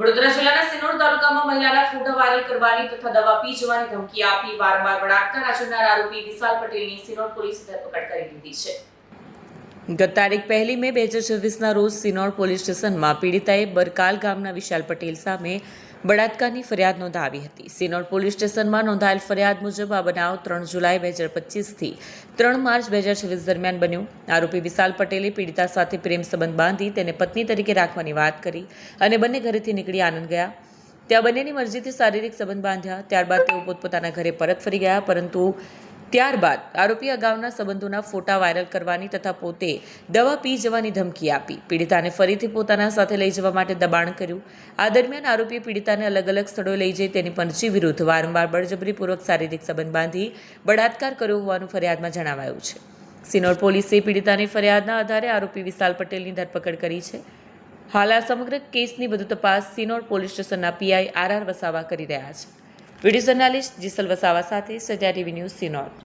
વડોદરા જિલ્લાના સિનોર તાલુકામાં મહિલાના ફોટા વાયરલ કરવાની તથા દવા પી જવાની ધમકી આપી વારંવાર બળાત્કાર આચરનાર આરોપી વિશાલ પટેલની સિનોર પોલીસે ધરપકડ કરી લીધી છે। ગત તારીખ 1 મે 2024ના રોજ સિનોર પોલીસ સ્ટેશનમાં પીડિતાએ બરકાલ ગામના વિશાલ પટેલ સામે બળાત્કારની ફરિયાદ નોંધાવી હતી। સિનોર પોલીસ સ્ટેશનમાં નોંધાયેલ ફરિયાદ મુજબ આ બનાવ 3 જુલાઈ 2025 થી 3 માર્ચ 2026 દરમિયાન બન્યો। આરોપી વિશાલ પટેલે પીડિતા સાથે પ્રેમ સંબંધ બાંધી તેને પત્ની તરીકે રાખવાની વાત કરી અને બંને ઘરેથી નીકળી આનંદ ગયા। ત્યાં બંનેની મરજીથી શારીરિક સંબંધ બાંધ્યા। ત્યારબાદ તેઓ પોતપોતાના ઘરે પરત ફરી ગયા, પરંતુ ત્યારબાદ આરોપી અગાઉના સંબંધોના ફોટા વાયરલ કરવાની તથા પોતે દવા પી જવાની ધમકી આપી પીડિતાને ફરીથી પોતાના સાથે લઈ જવા માટે દબાણ કર્યું। આ દરમિયાન આરોપીએ પીડિતાને અલગ અલગ સ્થળોએ લઈ જઈ તેની મરજી વિરુદ્ધ વારંવાર બળજબરીપૂર્વક શારીરિક સંબંધ બાંધી બળાત્કાર કર્યો હોવાનું ફરિયાદમાં જણાવાયું છે। સિનોર પોલીસે પીડિતાની ફરિયાદના આધારે આરોપી વિશાલ પટેલની ધરપકડ કરી છે। હાલ આ સમગ્ર કેસની વધુ તપાસ સિનોર પોલીસ સ્ટેશનના પીઆઈ આર વસાવા કરી રહ્યા છે। વિડીયો જર્નાલિસ્ટ જીસલ વસાવા સાથે સત્યા ટીવી ન્યૂઝ સિનોર।